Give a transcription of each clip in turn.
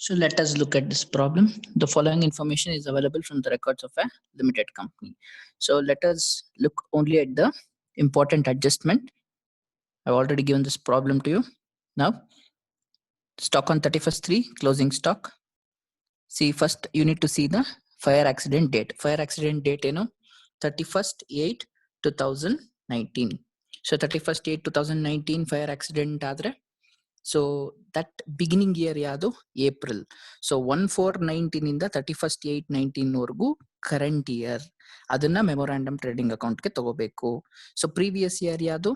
So let us look at this problem. The following information is available from the records of a limited company. So let us look only at the important adjustment. I've already given this problem to you. Now, stock on 31st 3, closing stock. See, first you need to see the fire accident date. Fire accident date, 31st 8, 2019. So 31st 8, 2019 fire accident adre. So that beginning year yadu April. So 1/4/19 ಇಂದ 31st 8/19 ವರೆಗೂ current year ಅದನ್ನ memorandum trading account ಗೆ ತಗೋಬೇಕು. So previous year ಯಾವುದು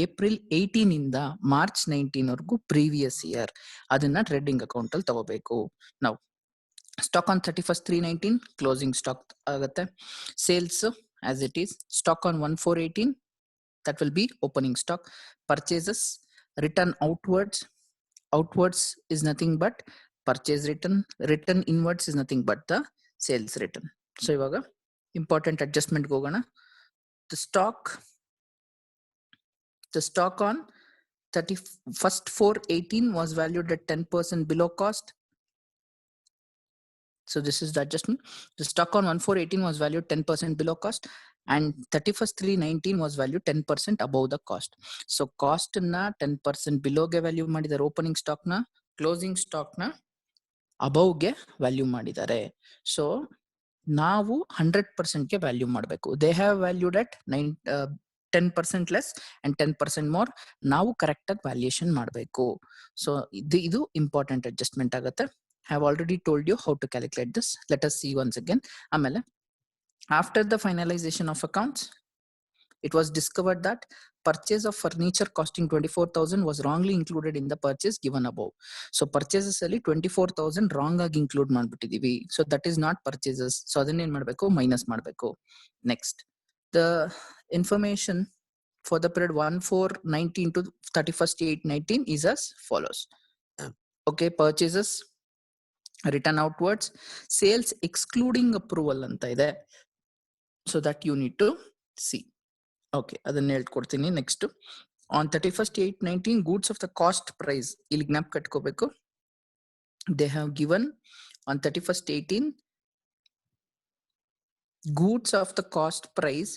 April 18 ಇಂದ March 19 ವರೆಗೂ previous year ಅದನ್ನ trading account ಅಲ್ಲಿ ತಗೋಬೇಕು. ನಾವು stock on 31st 3/19 closing stock ಆಗುತ್ತೆ. Sales as it is. Stock on 1/4/18 that will be opening stock. Purchases return outwards is nothing but purchase return. Return inwards is nothing but the sales return. So ivaga important adjustment hogana. The stock on 31st 4/18 was valued at 10% below cost. So this is the adjustment. The stock on 1/4/18 was valued 10% below cost and 31st 3/19 was valued 10% above the cost. So cost na 10% below ge value madidare, opening stock na closing stock na above ge value madidare. So ನಾವು 100% ಗೆ value ಮಾಡಬೇಕು. They have valued at 10% less and 10% more. ನಾವು correct ಆಗಿ valuation ಮಾಡಬೇಕು. So ಇದು important adjustment ಆಗುತ್ತೆ. have already told you how to calculate this. Let us see once again. Amele, after the finalization of accounts, it was discovered that purchase of furniture costing 24,000 was wrongly included in the purchase given above. So purchases ಅಲ್ಲಿ 24,000 wrong ಆಗಿ include ಮಾಡ್ಬಿಟ್ಟಿದೀವಿ. So that is not purchases. So ಅದನ್ನ ಏನ್ ಮಾಡ್ಬೇಕು, minus ಮಾಡ್ಬೇಕು. Next, the information for the period 1/4/19 to 31st 8/19 is as follows. Okay, purchases return outwards, sales excluding approval anta ide. So that you need to see. Okay, ಅದನ್ನ ಹೇಳ್ಕೊಡ್ತೀನಿ. Next on 31st 8/19 goods of the cost price ಇಲ್ಲಿ ಜ್ಞಾಪ ಕಟ್ಕೋಬೇಕು. they have given on 31st 18 goods of the cost price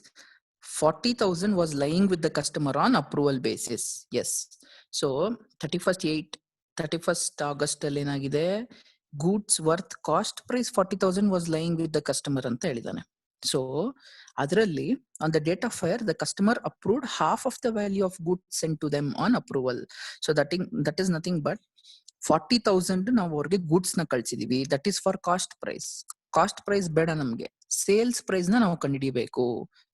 40,000 was lying with the customer on approval basis. Yes, so 31st August ಅಲ್ಲಿ ಏನಾಗಿದೆ, goods worth cost price 40,000 was lying with the customer ಅಂತ ಹೇಳಿದಾನೆ. So ಅದರಲ್ಲಿ on the date of fire the customer approved half of the value of goods sent to them on approval. So that is nothing but 40,000 ನಾವು ಅವ್ರಿಗೆ goods ನ ಕಳ್ಸಿದೀವಿ. that is for cost price. Cost price ಬೇಡ ನಮ್ಗೆ, sales price ನ ನಾವು ಕಂಡುಹಿಡಿಬೇಕು.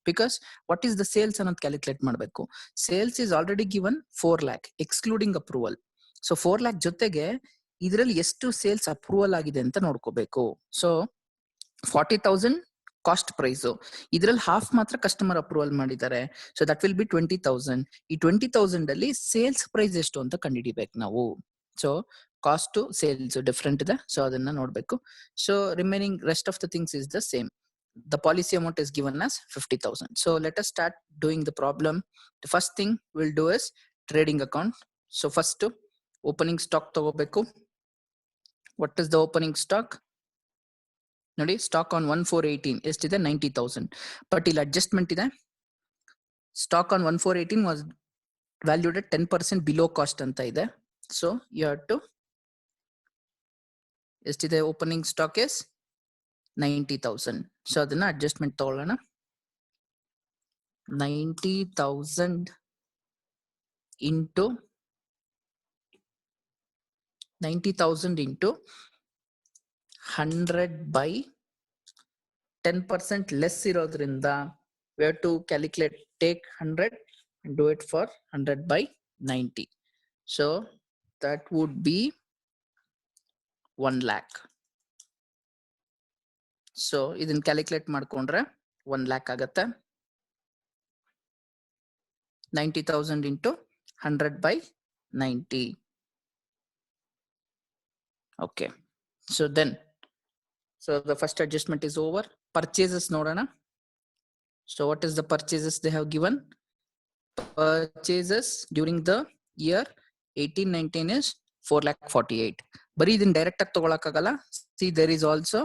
Because what is the sales ಅನ್ನೋದು ಕ್ಯಾಲ್ಕುಲೇಟ್ ಮಾಡಬೇಕು. Sales is already given 4 lakh excluding approval. So 4 lakh ಜೊತೆಗೆ ಇದರಲ್ಲಿ ಎಷ್ಟು ಸೇಲ್ಸ್ ಅಪ್ರೂವಲ್ ಆಗಿದೆ ಅಂತ ನೋಡ್ಕೋಬೇಕು. ಸೊ 40,000 ಕಾಸ್ಟ್ ಪ್ರೈಸ್, ಇದ್ರಲ್ಲಿ ಹಾಫ್ ಮಾತ್ರ ಕಸ್ಟಮರ್ ಅಪ್ರೂವಲ್ ಮಾಡಿದ್ದಾರೆ. So that will be 20,000. ಈ 20,000 ಅಲ್ಲಿ ಸೇಲ್ಸ್ ಪ್ರೈಸ್ ಎಷ್ಟು ಅಂತ ಕಂಡುಹಿಡಿಬೇಕು ನಾವು. So cost to sales different ಇದೆ. ಸೊ ಅದನ್ನ ನೋಡ್ಬೇಕು. So remaining rest of the things is the same. The policy amount is given as 50,000. So let us start doing the problem. The first thing we'll do is trading account. So first opening stock ತಗೋಬೇಕು. What is the opening stock? ನೋಡಿ, stock on 1/4/18 ಎಷ್ಟಿದೆ, 90,000. But ಇಲ್ಲಿ adjustment ಇದೆ. Stock on 1/4/18 was valued at 10% below cost ಅಂತ ಇದೆ. So you have to, ಎಷ್ಟಿದೆ opening stock is 90,000. So ಅದನ್ನ adjustment ತಗೊಳ್ಳೋಣ. 90,000 ಇಂಟು 100 by 10% ಲೆಸ್ ಇರೋದ್ರಿಂದ we have to calculate, take 100 and do it for 100 by 90. So that would be 1 lakh. So ಇದನ್ನ calculate ಮಾಡ್ಕೊಂಡ್ರೆ 1 lakh ಆಗತ್ತೆ. 90,000 into 100 by 90. Okay, so the first adjustment is over. Purchases ನೋಡೋಣ. So what is the purchases they have given? Purchases during the year 18-19 is 4,48,000. ಬರೀ ಇದನ್ನ direct ಆಗಿ ತಗೊಳಕ್ಕಾಗಲ್ಲ. See there is also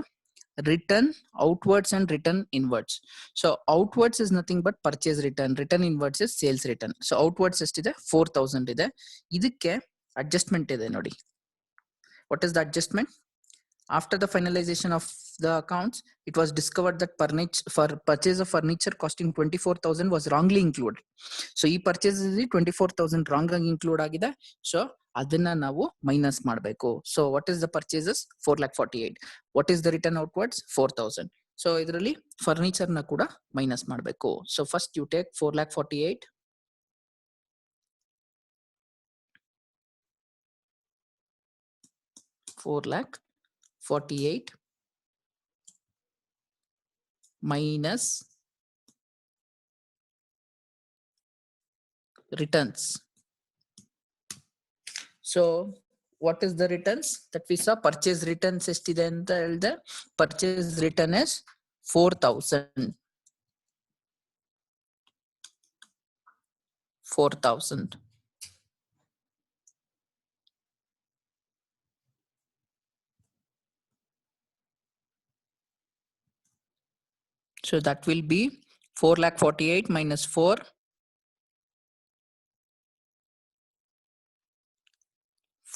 return outwards and return inwards. So outwards is nothing but purchase return, return inwards is sales return. So outwards ಎಷ್ಟಿದೆ 4000 ಇದೆ. ಇದಕ್ಕೆ adjustment ಇದೆ ನೋಡಿ. What is the adjustment? After the finalization of the accounts, it was discovered that for purchase of furniture costing 24,000 was wrongly included. So ಈ purchase 24,000 wrong ಆಗಿ include ಆಗಿದೆ. So ಅದನ್ನ ನಾವು ಮೈನಸ್ ಮಾಡಬೇಕು. So what is the purchases? 4,48,000. What is the return outwards? 4,000. So ಇದರಲ್ಲಿ furniture ನ ಕೂಡ minus ಮಾಡಬೇಕು. So first you take 4,48,000 4,48,000 minus returns. So what is the returns that we saw? Purchase returns ಎಷ್ಟಿದೆ ಅಂತ ಹೇಳಿದೆ. Purchase return is 4,000. 4,000. So that will be 4,48,000 minus 4.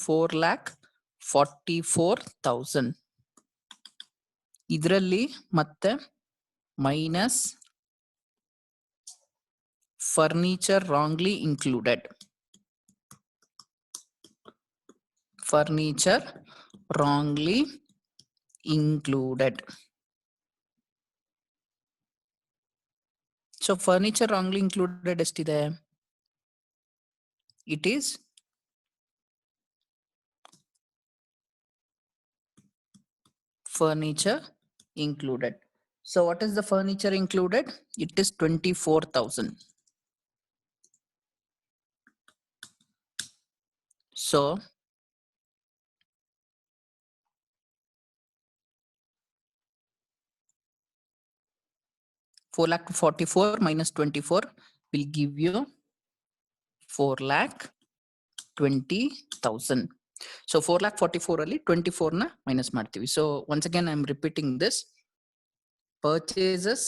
4,44,000. ಇದರಲ್ಲಿ ಮತ್ತೆ minus furniture wrongly included. Furniture wrongly included. So furniture wrongly included ಎಷ್ಟಿದೆ? It is furniture included. So what is the furniture included? It is 24,000. So 4,44,000 minus 24 will give you 4,20,000. So 4,44,000 ಅಲ್ಲಿ 24 ನ minus ಮಾಡ್ತೀವಿ. So once again I am repeating this. Purchases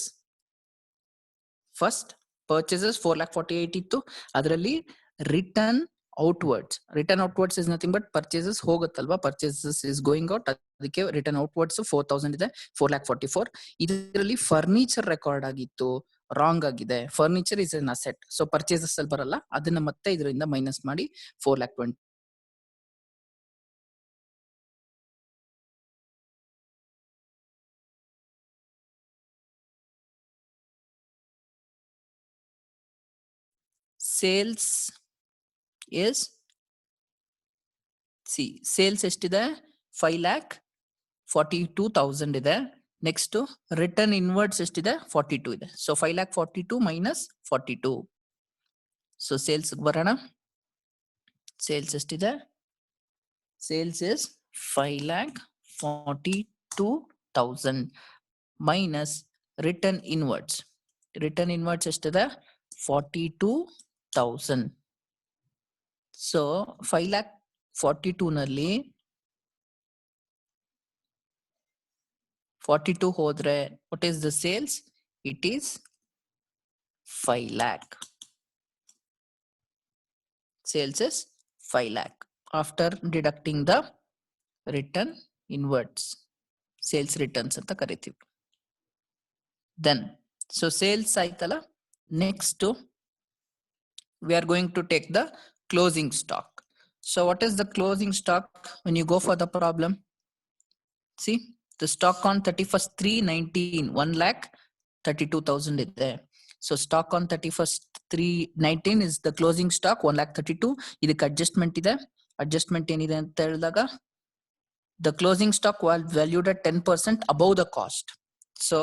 first purchases 4,48,000 ಇತ್ತು. ಅದರಲ್ಲಿ return outwards is nothing but purchases ಹೋಗುತ್ತಲ್ವಾ, purchases is going out, ಅದಕ್ಕೆ return outwards 4,000 ಇದೆ. 4,44,000 ಇದರಲ್ಲಿ furniture record ಆಗಿತ್ತು, wrong ಆಗಿದೆ. Furniture is N asset, so purchases ಅಲ್ಲಿ ಬರಲ್ಲ, ಅದನ್ನ ಮತ್ತೆ ಇದರಿಂದ ಮೈನಸ್ ಮಾಡಿ 4,20,000. ಸೇಲ್ಸ್ is ಸೇಲ್ಸ್ ಎಷ್ಟಿದೆ? 5,42,000 ಇದೆ. ನೆಕ್ಸ್ಟ್ ರಿಟರ್ನ್ ಇನ್ವರ್ಡ್ಸ್ ಎಷ್ಟಿದೆ? 42 ಇದೆ. So 5,42,000 minus 42. ಸೊ ಸೇಲ್ಸ್ ಬರೋಣ. ಸೇಲ್ಸ್ ಎಷ್ಟಿದೆ? Sales is 5,42,000 minus return inwards. Return inwards ಎಷ್ಟಿದೆ? 42,000. ಸೊ 5,42,000 ನಲ್ಲಿ 42 ಹೋದ್ರೆ what is the sales? It is 5 lakh. Sales is 5 lakh after deducting the return inwards. Sales returns ಅಂತ ಕರಿತೀವಿ. Then so sales ಆಯ್ತಲ್ಲ, next we are going to take the closing stock. So what is the closing stock when you go for the problem? See, the stock on 31st 3/19 1,32,000 ಇದೆ. So stock on 31st 3/19 is the closing stock 1,32,000. ಇದಕ್ಕೆ adjustment ಇದೆ. Adjustment ಏನಿದೆ ಅಂತ ಹೇಳಿದಾಗ the closing stock was valued at 10% above the cost. So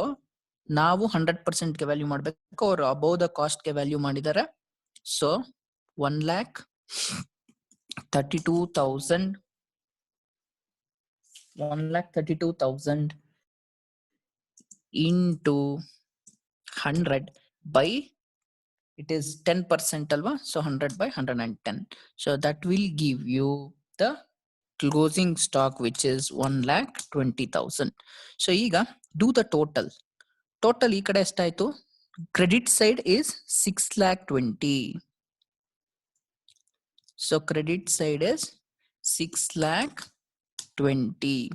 ನಾವು 100% ಗೆ value ಮಾಡಬೇಕು, ಅವರು above the cost ಗೆ ವ್ಯಾಲ್ಯೂ ಮಾಡಿದ್ದಾರೆ. So 1,32,000 into 100 by, it is 10% alwa, so 100 by 110. So that will give you the closing stock which is 1,20,000. So ಈಗ do the total. Total ಈ ಕಡೆ ಎಷ್ಟಾಯ್ತು? Credit side is 6,20,000. So credit side is 6,20,000.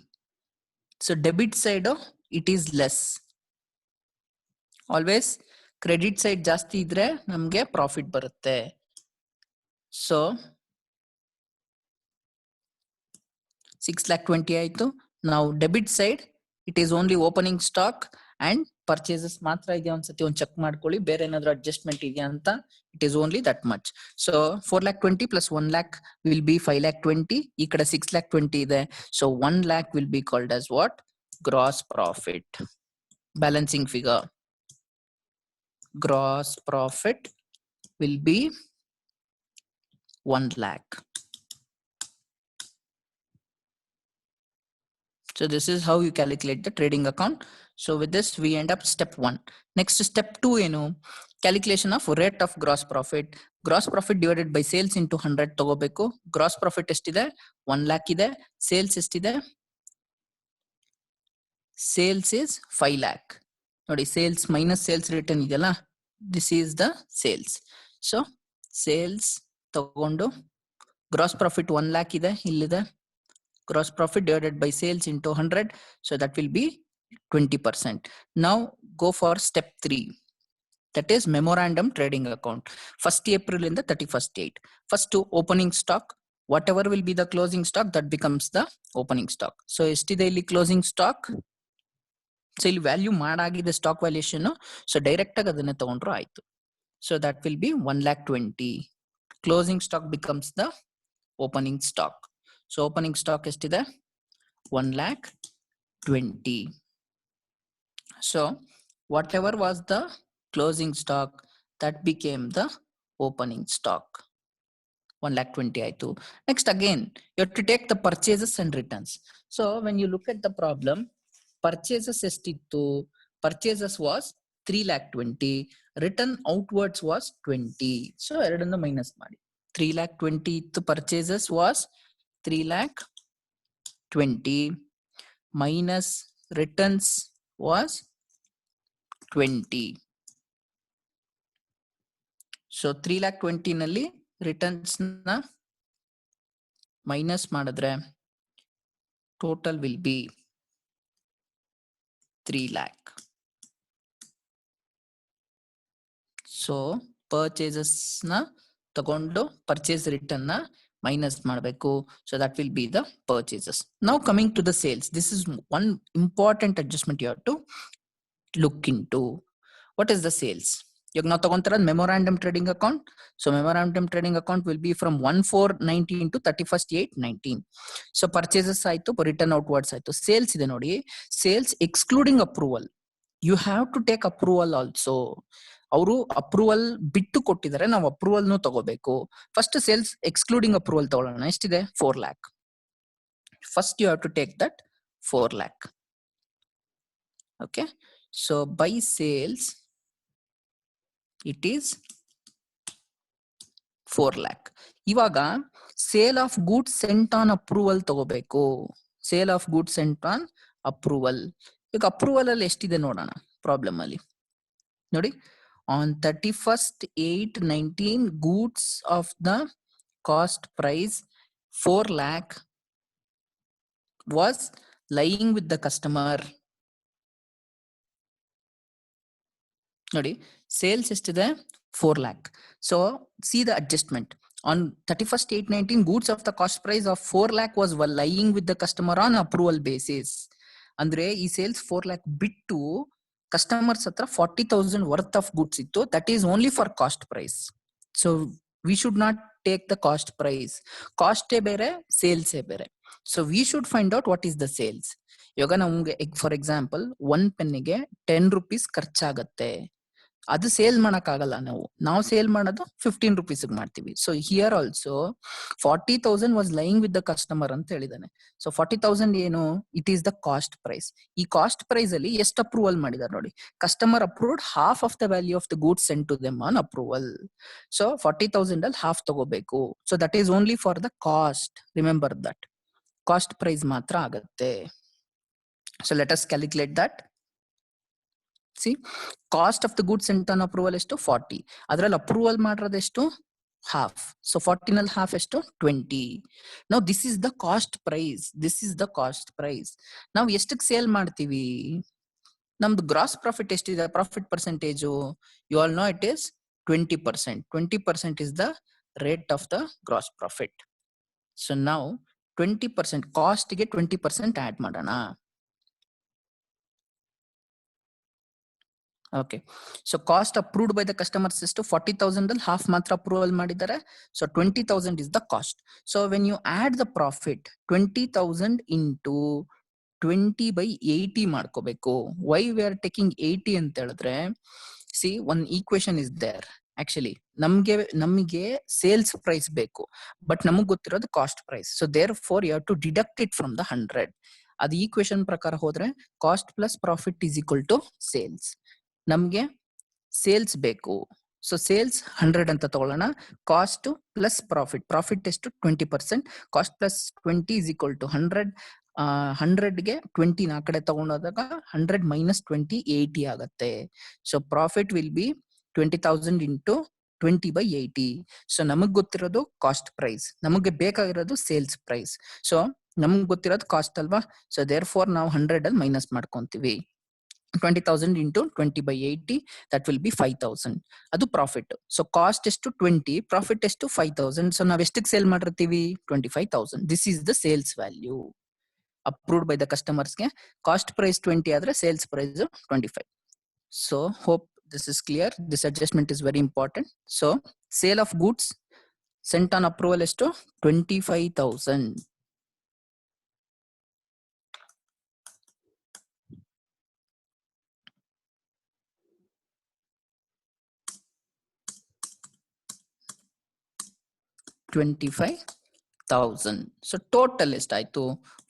So debit side it is less. Always credit side ಜಾಸ್ತಿ ಇದ್ರೆ ನಮ್ಗೆ profit ಬರುತ್ತೆ. So 6,20,000 ಆಯ್ತು. Now debit side it is only opening stock and purchases ಮಾತ್ರ ಇದೆಯಾ ಒಂದ್ಸತಿ ಒಂದು ಚೆಕ್ ಮಾಡ್ಕೊಳ್ಳಿ, ಬೇರೆ ಏನಾದ್ರು ಅಡ್ಜಸ್ಟ್ಮೆಂಟ್ ಇದೆಯಾ ಅಂತ. It is only that much. So 4,20,000 plus 1 lakh will be 5,20,000. ಈ ಕಡೆ 6,20,000 ಇದೆ. So 1 lakh will be called as what? Gross profit. Balancing figure. Gross profit will be 1 lakh. So this is how you calculate the trading account. So with this we end up step 1. Next step 2 calculation of rate of gross profit. Gross profit divided by sales into 100 ತಗೋಬೇಕು. Gross profit ಎಷ್ಟಿದೆ? 1 lakh ಇದೆ. Sales ಎಷ್ಟಿದೆ? Sales is 5 lakh. ನೋಡಿ sales minus sales return ಇದೆಯಲ್ಲ, this is the sales. So sales ತಗೊಂಡು gross profit 1 lakh ಇದೆ, ಇಲ್ಲಿದೆ. Gross profit divided by sales into 100. So that will be 20%. Now go for step 3. That is memorandum trading account. 1st April in the 31st date. First to opening stock. Whatever will be the closing stock, that becomes the opening stock. So ಎಷ್ಟಿದೆ ಇಲ್ಲಿ closing stock? So ಇಲ್ಲಿ value ಮಾಡಾಗಿದೆ stock valuation. So direct ಆಗಿ ಅದನ್ನ ತಗೊಂಡ್ರು ಆಯ್ತು. So that will be 1,20,000. Closing stock becomes the opening stock. So opening stock ಎಷ್ಟಿದೆ? 1,20,000. So whatever was the closing stock, that became the opening stock. 1,20,000 ಆಯ್ತು. Next again you have to take the purchases and returns. So when you look at the problem, purchases ಎಷ್ಟಿತ್ತು? Purchases was 3,20,000. Return outwards was 20. So ಎರಡನ್ನು minus ಮಾಡಿ. 3,20,000 ಇತ್ತು purchases was 3,20,000 minus returns was 20. So 3,20,000 ನಲ್ಲಿ returns ನ minus ಮಾಡಿದ್ರೆ total will be 3 lakh. So purchases ನ ತಗೊಂಡು purchase return ನ minus ಮಾಡಬೇಕು. So that will be the purchases. Now coming to the sales, this is one important adjustment you have to look into. What is the sales? ಇವಾಗ ನಾವು ತಗೊಂತಾರ memorandum trading account. So memorandum trading account will be from 1/4/19 to 31/8/19. So purchases ಆಯ್ತು, return outwards ಆಯ್ತು. Sales ಇದೆ ನೋಡಿ, sales excluding approval. You have to take approval also. ಅವರು approval ಬಿಟ್ಟು ಕೊಟ್ಟಿದ್ದಾರೆ, ನಾವು ಅಪ್ರೂವಲ್ ತಗೋಬೇಕು. ಫಸ್ಟ್ ಸೇಲ್ಸ್ ಎಕ್ಸ್ಕ್ಲೂಡಿಂಗ್ ಅಪ್ರೂವಲ್ ತಗೊಳ್ಳೋಣ. ಎಷ್ಟಿದೆ? 4 lakh. First you have to take that 4 lakh. Okay, so by sales it is 4 lakh. ಇವಾಗ sale of goods sent on approval ತಗೋಬೇಕು. Sale of goods sent on approval. ಈಗ approval ಅಲ್ಲಿ ಎಷ್ಟಿದೆ ನೋಡೋಣ problem ಅಲ್ಲಿ. ನೋಡಿ, on 31/8/19 goods of the cost price 4 lakh was lying with the customer. ನೋಡಿ, sales ಎಷ್ಟಿದೆ? 4 lakh. So see the adjustment. On 31/8/19 goods of the cost price of 4 lakh was lying with the customer on approval basis. ಅಂದ್ರೆ ಈ sales 4 lakh ಬಿಟ್ಟು customers ಹತ್ರ 40,000 worth of goods ಇತ್ತು. That is only for cost price. So we should not take the cost price. ಕಾಸ್ಟೇ ಬೇರೆ, ಸೇಲ್ಸೇ ಬೇರೆ. So we should find out what is the sales. ಇವಾಗ ನಮ್ಗೆ ಫಾರ್ ಎಕ್ಸಾಂಪಲ್ 1 ಪೆನ್ನಿಗೆ 10 rupees ಖರ್ಚಾಗತ್ತೆ. ಅದು ಸೇಲ್ ಮಾಡಕ್ ಆಗಲ್ಲ. ನಾವು ಸೇಲ್ ಮಾಡೋದು 15 rupees ಮಾಡ್ತೀವಿ. So here also 40,000 was lying with the customer ಅಂತ ಹೇಳಿದಾನೆ. ಸೊ 40,000 ಏನು? It is the cost price. ಈ ಕಾಸ್ಟ್ ಪ್ರೈಸ್ ಅಲ್ಲಿ ಎಷ್ಟು ಅಪ್ರೂವಲ್ ಮಾಡಿದಾರೆ ನೋಡಿ. Customer approved half of the value of the goods sent to them on approval. So 40,000 ಅಲ್ಲಿ half ತಗೋಬೇಕು. So that is only for the cost. Remember that cost price ಮಾತ್ರ ಆಗುತ್ತೆ. So let us calculate that. See, cost of the good sent on approval ಎಷ್ಟು 40, ಅದ್ರಲ್ಲಿ approval ಮಾಡಿರೋದು ಎಷ್ಟು half. So 40 ನಲ್ಲಿ half ಎಷ್ಟು 20. ನಾವು this is the cost price, this is the cost price. ನಾವು ಎಷ್ಟಕ್ಕೆ ಸೇಲ್ ಮಾಡ್ತೀವಿ, ನಮ್ದು ಗ್ರಾಸ್ ಪ್ರಾಫಿಟ್ ಎಷ್ಟಿದೆ, profit percentage, you all know it is 20%. 20% is the rate of the gross profit. So now 20% cost ಗೆ 20% add ಮಾಡೋಣ. Okay, so cost approved by the customers ಎಷ್ಟು 40,000 ಅಲ್ಲಿ half ಮಾತ್ರ ಅಪ್ರೂವಲ್ ಮಾಡಿದ್ದಾರೆ. So 20,000 is the cost. So when you add the profit 20,000 into 20/80 ಮಾಡ್ಕೋಬೇಕು. Why we are taking 80 ಅಂತ ಹೇಳಿದ್ರೆ, see one equation is there. Actually ನಮಗೆ sales price ಬೇಕು, but ನಮಗ್ ಗೊತ್ತಿರೋದು cost price. So therefore you have to deduct it from the 100. ಅದು equation ಪ್ರಕಾರ ಹೋದ್ರೆ cost plus profit is equal to sales. ನಮ್ಗೆ ಸೇಲ್ಸ್ ಬೇಕು, ಸೊ ಸೇಲ್ಸ್ 100 ಅಂತ ತಗೊಳ್ಳೋಣ. ಕಾಸ್ಟ್ ಪ್ಲಸ್ ಪ್ರಾಫಿಟ್, ಪ್ರಾಫಿಟ್ ಎಷ್ಟು 20%, cost plus 20 is equal to 100. 100ಗೆ 20 ಆ ಕಡೆ ತಗೊಂಡೋದಾಗ 100 ಮೈನಸ್ 20 80 ಆಗತ್ತೆ. So profit will be 20,000 into 20/80. So ನಮಗ್ ಗೊತ್ತಿರೋದು ಕಾಸ್ಟ್ ಪ್ರೈಸ್, ನಮಗೆ ಬೇಕಾಗಿರೋದು ಸೇಲ್ಸ್ ಪ್ರೈಸ್. ಸೊ ನಮ್ಗೆ ಗೊತ್ತಿರೋದು ಕಾಸ್ಟ್ ಅಲ್ವಾ. ಸೊ ದೇರ್ ಫೋರ್ ನಾವು 100 ಅಲ್ಲಿ ಮೈನಸ್ ಮಾಡ್ಕೊಂತೀವಿ. 20,000 ಇಂಟು 20/80, ದಟ್ ವಿಲ್ ಬಿ 5,000. ಅದು ಪ್ರಾಫಿಟ್. ಸೊ ಕಾಸ್ಟ್ ಎಷ್ಟು 20, ಪ್ರಾಫಿಟ್ ಎಷ್ಟು 5,000. ಸೊ ನಾವ್ ಎಷ್ಟಕ್ಕೆ ಸೇಲ್ ಮಾಡಿರ್ತೀವಿ 25,000. This is the sales value approved by the ಕಸ್ಟಮರ್ಸ್ಗೆ. ಕಾಸ್ಟ್ ಪ್ರೈಸ್ 20 ಆದ್ರೆ sales price 25. So hope this is clear. This adjustment is very important. So sale of goods sent on approval is to 25,000. So total is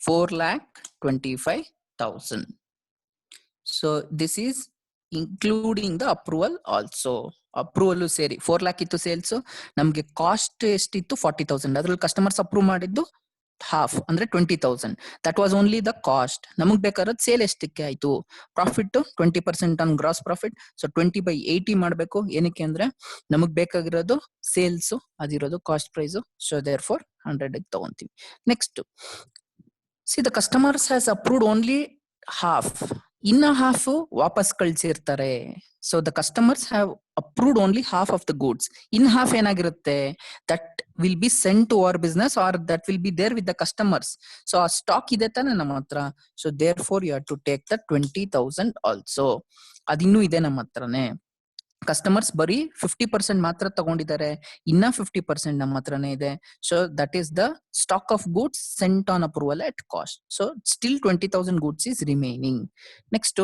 4,25,000. So this is including the approval also. Approval ಸೇರಿ 4 lakh ಇತ್ತು sales. ನಮ್ಗೆ cost ಎಷ್ಟಿತ್ತು 40,000. ಅದ್ರಲ್ಲಿ customers approve ಮಾಡಿದ್ದು half ಅಂದ್ರೆ 20,000. That was only the cost. ನಮಗ್ ಬೇಕಾಗಿರೋದು sale ಎಷ್ಟಕ್ಕೆ ಆಯ್ತು, profit 20% on gross profit. So 20/80 ಮಾಡ್ಬೇಕು. ಏನಕ್ಕೆ ಅಂದ್ರೆ ನಮಗ್ ಬೇಕಾಗಿರೋದು ಸೇಲ್ಸ್, ಅದಿರೋದು cost price. So therefore 100 ತಗೊಂತೀವಿ. Next, see the customers has approved only half, ಇನ್ನ ಹಾಫ್ ವಾಪಸ್ ಕಳ್ಸಿರ್ತಾರೆ. So the customers have approved only half of the goods. ಇನ್ ಹಾಫ್ ಏನಾಗಿರುತ್ತೆ, that will be sent to our business or that will B there with the customers. So ಆ stock ಇದೆ ತಾನೆ ನಮ್ಮ ಹತ್ರ. So therefore you have to take the 20,000 also. ಅದಿನ್ನೂ ಇದೆ ನಮ್ಮ ಹತ್ರನೇ. ಕಸ್ಟಮರ್ಸ್ ಬರೀ 50% ಮಾತ್ರ ತಗೊಂಡಿದ್ದಾರೆ, ಇನ್ನ 50% ನಮ್ಮ ಹತ್ರನೇ ಇದೆ. So that is the stock of goods sent on approval at cost. So still 20,000 goods is remaining. Next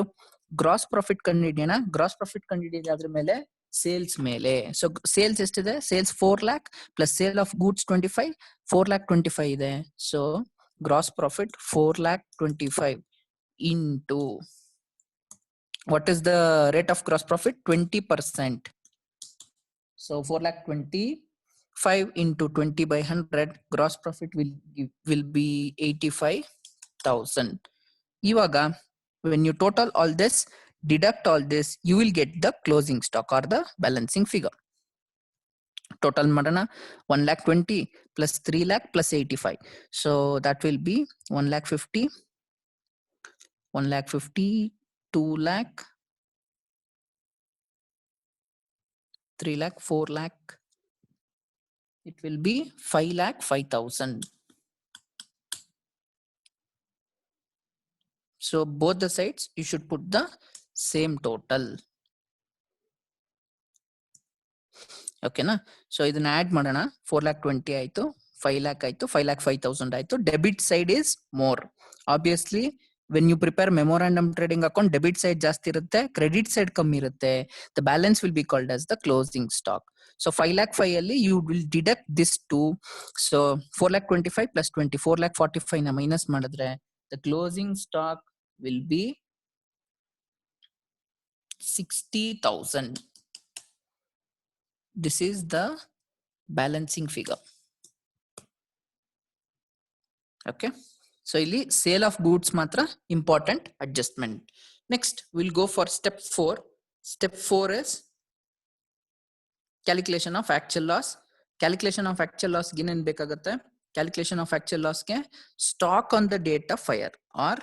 gross profit ಕಂಡುಹಿಡಿಯೋಣ. ಗ್ರಾಸ್ ಪ್ರಾಫಿಟ್ ಕಂಡುಹಿಡಿಯೋದು ಅದ್ರ ಮೇಲೆ, ಸೇಲ್ಸ್ ಮೇಲೆ. ಸೊ ಸೇಲ್ಸ್ ಎಷ್ಟಿದೆ, sales 4 lakh plus sale of goods 25, 4,25,000 ಇದೆ. So gross profit 4,25,000 into what is the rate of gross profit 20%. So 4,25,000 into 20/100, gross profit will be 85,000. Ivaga when you total all this, deduct all this, you will get the closing stock or the balancing figure. Total madana 1,20,000 plus 3 lakh plus 85. So that will be 1,50,000, 1,50,000, 2 lakh, 3 lakh, 4 lakh. It will be 5,05,000. So both the sides you should put the same total. Okay na? So idana add madana. 4,20,000 ಆಯ್ತು, 5 lakh ಆಯ್ತು, 5,05,000 ಆಯ್ತು. Debit side is more. Obviously when you prepare memorandum trading account, debit side ಜಾಸ್ತಿ ಇರುತ್ತೆ, credit side ಕಮ್ಮಿ ಇರುತ್ತೆ. The balance will be called as the closing stock. So 5,05,000 ಅಲ್ಲಿ you will deduct this two. So 4,25,000 plus 20, 4,45,000 ನ minus ಮಾಡಿದ್ರೆ the closing stock will be 60,000. This is the balancing figure. Okay. So ಇಲ್ಲಿ sale of goods ಮಾತ್ರ important adjustment. Next will go for step 4. Step 4 is calculation of actual loss. Calculation of actual loss ಏನೇನ್ ಬೇಕಾಗುತ್ತೆ? Calculation of actual ಲಾಸ್ಗೆ stock on the date of fire or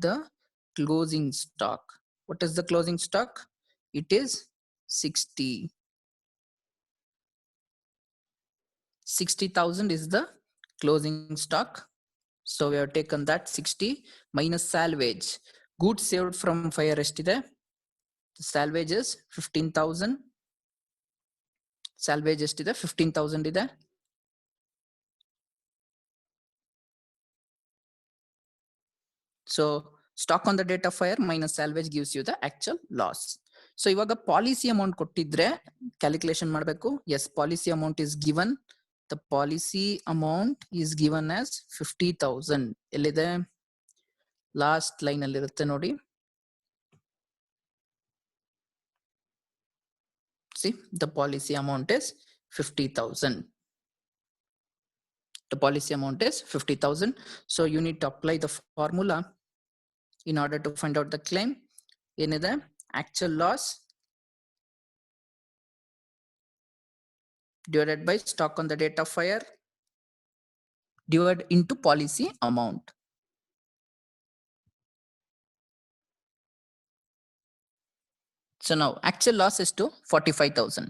the closing stock. What is the closing stock? It is 60,000 is the closing stock. So we have taken that 60 minus salvage. Goods saved from fire estide. The salvage is 15,000. Salvage estide 15,000 ide. So stock on the date of fire minus salvage gives you the actual loss. So ivaga policy amount kottidre calculation madbeku. Yes, policy amount is given. The policy amount is given as 50,000. Ellide last line alli irutte nodi. See, the policy amount is 50,000. The policy amount is 50,000. So you need to apply the formula in order to find out the claim. Enide actual loss divided by stock on the date of fire divided into policy amount. So now actual loss is to 45,000.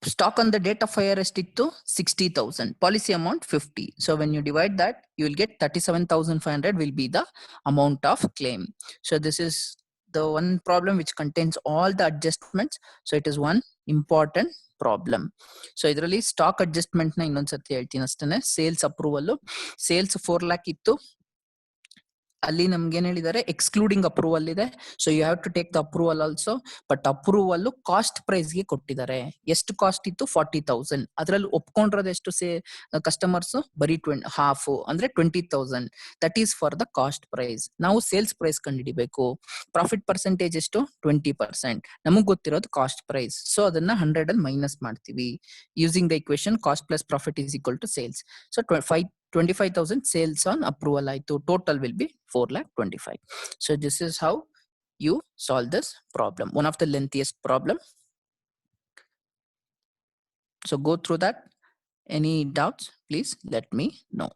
Stock on the date of fire is to 60,000. Policy amount 50. So when you divide that, you will get 37,500 will be the amount of claim. So this is the one problem which contains all the adjustments. So it is one important problem. So idರಲ್ಲಿ stock adjustment ನ ಇನ್ನೊಂದು ಸತಿ ಹೇಳ್ತೀನಿ ಅಷ್ಟೇನೆ. Sales approval, sales 4 lakh ಇತ್ತು, ಅಲ್ಲಿ ನಮ್ಗೆ ಏನ್ ಹೇಳಿದ್ದಾರೆ ಎಕ್ಸ್ಕ್ಲೂಡಿಂಗ್ ಅಪ್ರೂವಲ್ ಇದೆ. So you have to take the approval also. But approval cost price ಗೆ ಕೊಟ್ಟಿದ್ದಾರೆ. ಎಷ್ಟು ಕಾಸ್ಟ್ ಇತ್ತು? 40,000. ಅದ್ರಲ್ಲಿ ಒಪ್ಕೊಂಡಿರೋದು ಎಷ್ಟು ಕಸ್ಟಮರ್ಸ್? ಬರೀ ಹಾಫ್ ಅಂದ್ರೆ 20,000. That is for the cost price. ನಾವು ಸೇಲ್ಸ್ ಪ್ರೈಸ್ ಕಂಡುಹಿಡಿಬೇಕು. ಪ್ರಾಫಿಟ್ ಪರ್ಸೆಂಟೇಜ್ ಎಷ್ಟು? 20%. ನಮಗ್ ಗೊತ್ತಿರೋದು ಕಾಸ್ಟ್ ಪ್ರೈಸ್. ಸೊ ಅದನ್ನ 100 ಅಲ್ಲಿ ಮೈನಸ್ ಮಾಡ್ತೀವಿ. Using the equation cost plus profit is equal to sales. So 25,000 sales on approval. Total will be 4,25,000. So this is how you solve this problem. One of the lengthiest problem. So go through that. Any doubts, please let me know.